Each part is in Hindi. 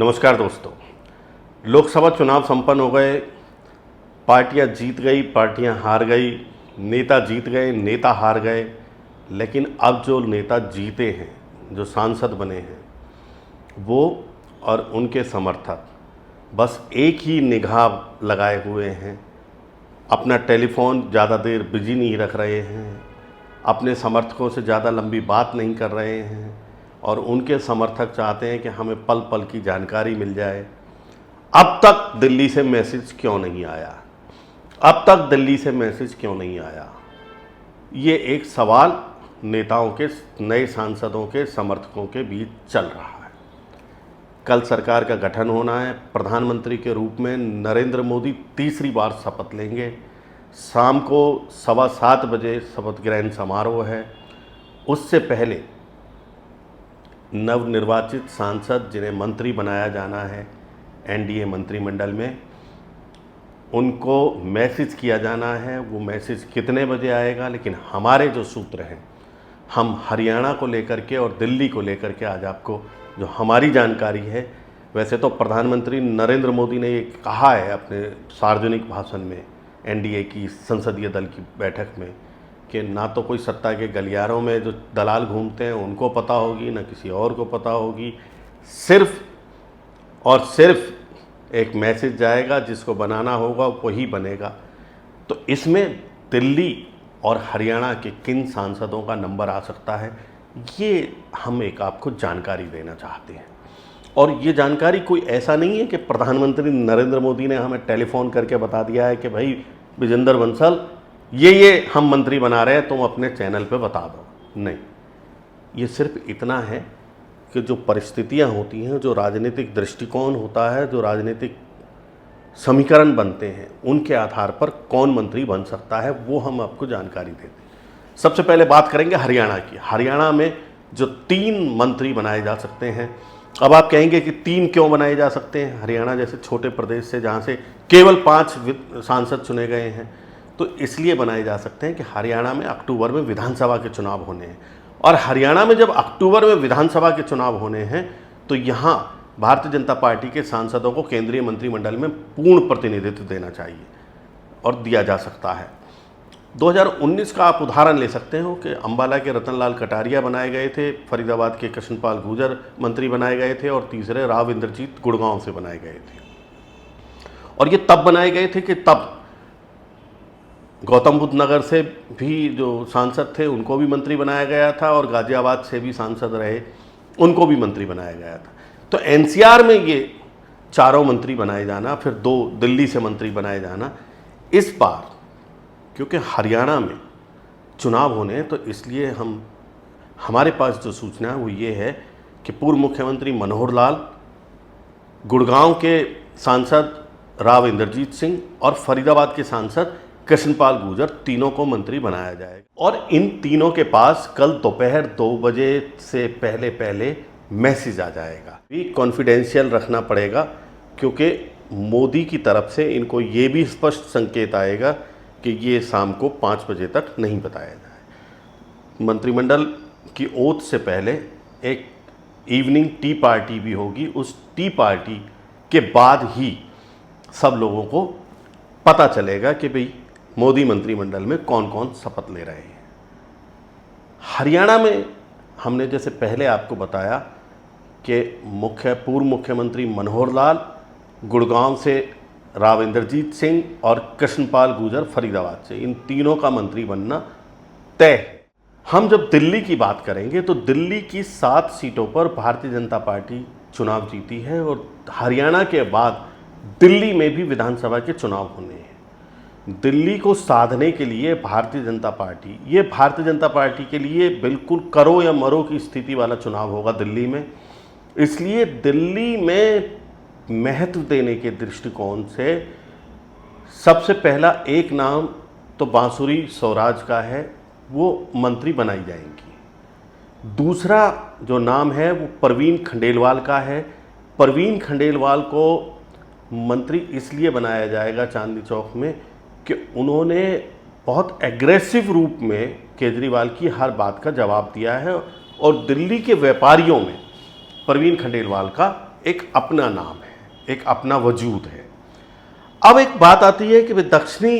नमस्कार दोस्तों। लोकसभा चुनाव संपन्न हो गए, पार्टियां जीत गई, पार्टियां हार गई, नेता जीत गए, नेता हार गए। लेकिन अब जो नेता जीते हैं, जो सांसद बने हैं, वो और उनके समर्थक बस एक ही निगाह लगाए हुए हैं। अपना टेलीफोन ज़्यादा देर बिजी नहीं रख रहे हैं, अपने समर्थकों से ज़्यादा लंबी बात नहीं कर रहे हैं और उनके समर्थक चाहते हैं कि हमें पल पल की जानकारी मिल जाए। अब तक दिल्ली से मैसेज क्यों नहीं आया? अब तक दिल्ली से मैसेज क्यों नहीं आया? ये एक सवाल नेताओं के, नए सांसदों के, समर्थकों के बीच चल रहा है। कल सरकार का गठन होना है। प्रधानमंत्री के रूप में नरेंद्र मोदी तीसरी बार शपथ लेंगे। शाम को 7:15 बजे शपथ ग्रहण समारोह है। उससे पहले नवनिर्वाचित सांसद जिन्हें मंत्री बनाया जाना है एनडीए मंत्रिमंडल में, उनको मैसेज किया जाना है। वो मैसेज कितने बजे आएगा? लेकिन हमारे जो सूत्र हैं, हम हरियाणा को लेकर के और दिल्ली को लेकर के आज आपको जो हमारी जानकारी है, वैसे तो प्रधानमंत्री नरेंद्र मोदी ने ये कहा है अपने सार्वजनिक भाषण में एनडीए की संसदीय दल की बैठक में कि ना तो कोई सत्ता के गलियारों में जो दलाल घूमते हैं उनको पता होगी, ना किसी और को पता होगी। सिर्फ और सिर्फ एक मैसेज जाएगा, जिसको बनाना होगा वही बनेगा। तो इसमें दिल्ली और हरियाणा के किन सांसदों का नंबर आ सकता है, ये हम एक आपको जानकारी देना चाहते हैं। और ये जानकारी कोई ऐसा नहीं है कि प्रधानमंत्री नरेंद्र मोदी ने हमें टेलीफोन करके बता दिया है कि भाई विजेंद्र बंसल ये हम मंत्री बना रहे हैं, तुम अपने चैनल पे बता दो। नहीं, ये सिर्फ इतना है कि जो परिस्थितियां होती हैं, जो राजनीतिक दृष्टिकोण होता है, जो राजनीतिक समीकरण बनते हैं, उनके आधार पर कौन मंत्री बन सकता है वो हम आपको जानकारी देते हैं। सबसे पहले बात करेंगे हरियाणा की। हरियाणा में जो 3 मंत्री बनाए जा सकते हैं। अब आप कहेंगे कि 3 क्यों बनाए जा सकते हैं? हरियाणा जैसे छोटे प्रदेश से जहाँ से केवल 5 सांसद चुने गए हैं, तो इसलिए बनाए जा सकते हैं कि हरियाणा में अक्टूबर में विधानसभा के चुनाव होने हैं। और हरियाणा में जब अक्टूबर में विधानसभा के चुनाव होने हैं, तो यहाँ भारतीय जनता पार्टी के सांसदों को केंद्रीय मंत्रिमंडल में पूर्ण प्रतिनिधित्व देना चाहिए और दिया जा सकता है। 2019 का आप उदाहरण ले सकते हो कि अंबाला के रतनलाल कटारिया बनाए गए थे, फरीदाबाद के कृष्णपाल गुर्जर मंत्री बनाए गए थे और तीसरे राव इंद्रजीत गुड़गांव से बनाए गए थे। और ये तब बनाए गए थे कि तब गौतम बुद्ध नगर से भी जो सांसद थे उनको भी मंत्री बनाया गया था और गाजियाबाद से भी सांसद रहे, उनको भी मंत्री बनाया गया था। तो एनसीआर में ये 4 मंत्री बनाए जाना, फिर 2 दिल्ली से मंत्री बनाए जाना, इस बार क्योंकि हरियाणा में चुनाव होने हैं, तो इसलिए हमारे पास जो सूचना है वो ये है कि पूर्व मुख्यमंत्री मनोहर लाल, गुड़गांव के सांसद राव इंद्रजीत सिंह और फरीदाबाद के सांसद कृष्णपाल गुर्जर, तीनों को मंत्री बनाया जाएगा। और इन तीनों के पास कल दोपहर 2 बजे से पहले पहले मैसेज आ जाएगा। भी कॉन्फिडेंशियल रखना पड़ेगा क्योंकि मोदी की तरफ से इनको ये भी स्पष्ट संकेत आएगा कि ये शाम को 5 बजे तक नहीं बताया जाए। मंत्रिमंडल की ओथ से पहले एक इवनिंग टी पार्टी भी होगी। उस टी पार्टी के बाद ही सब लोगों को पता चलेगा कि भाई मोदी मंत्रिमंडल में कौन कौन शपथ ले रहे हैं। हरियाणा में हमने जैसे पहले आपको बताया कि पूर्व मुख्यमंत्री मनोहर लाल, गुड़गांव से राव इंद्रजीत सिंह और कृष्णपाल गुर्जर फरीदाबाद से, इन तीनों का मंत्री बनना तय है। हम जब दिल्ली की बात करेंगे तो दिल्ली की 7 सीटों पर भारतीय जनता पार्टी चुनाव जीती है और हरियाणा के बाद दिल्ली में भी विधानसभा के चुनाव होने हैं। दिल्ली को साधने के लिए भारतीय जनता पार्टी के लिए बिल्कुल करो या मरो की स्थिति वाला चुनाव होगा दिल्ली में। इसलिए दिल्ली में महत्व देने के दृष्टिकोण से सबसे पहला एक नाम तो बांसुरी स्वराज का है, वो मंत्री बनाई जाएंगी। दूसरा जो नाम है वो परवीन खंडेलवाल का है। परवीन खंडेलवाल को मंत्री इसलिए बनाया जाएगा चांदनी चौक में कि उन्होंने बहुत एग्रेसिव रूप में केजरीवाल की हर बात का जवाब दिया है और दिल्ली के व्यापारियों में परवीन खंडेलवाल का एक अपना नाम है, एक अपना वजूद है। अब एक बात आती है कि भाई दक्षिणी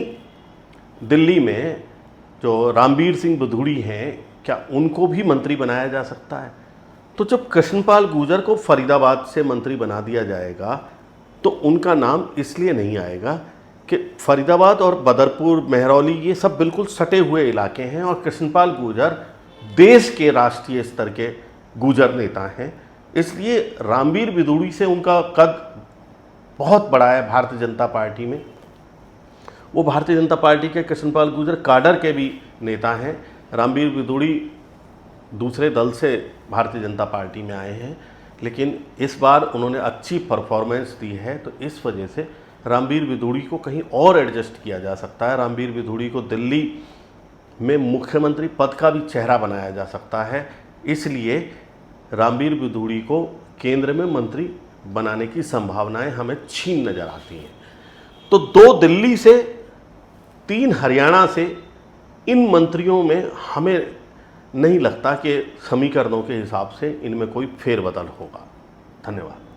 दिल्ली में जो रामवीर सिंह भदौड़ी हैं, क्या उनको भी मंत्री बनाया जा सकता है? तो जब कृष्णपाल गुर्जर को फरीदाबाद से मंत्री बना दिया जाएगा तो उनका नाम इसलिए नहीं आएगा कि फरीदाबाद और बदरपुर, मेहरौली ये सब बिल्कुल सटे हुए इलाके हैं और कृष्णपाल गुर्जर देश के राष्ट्रीय स्तर के गुर्जर नेता हैं, इसलिए रामवीर भदौड़ी से उनका कद बहुत बड़ा है भारतीय जनता पार्टी में। वो भारतीय जनता पार्टी के कृष्णपाल गुर्जर काडर के भी नेता हैं। रामवीर भदौड़ी दूसरे दल से भारतीय जनता पार्टी में आए हैं, लेकिन इस बार उन्होंने अच्छी परफॉर्मेंस दी है, तो इस वजह से रामवीर भदौड़ी को कहीं और एडजस्ट किया जा सकता है। रामवीर भदौड़ी को दिल्ली में मुख्यमंत्री पद का भी चेहरा बनाया जा सकता है, इसलिए रामवीर भदौड़ी को केंद्र में मंत्री बनाने की संभावनाएं हमें क्षीण नज़र आती हैं। तो 2 दिल्ली से, 3 हरियाणा से, इन मंत्रियों में हमें नहीं लगता कि समीकरणों के हिसाब से इनमें कोई फेरबदल होगा। धन्यवाद।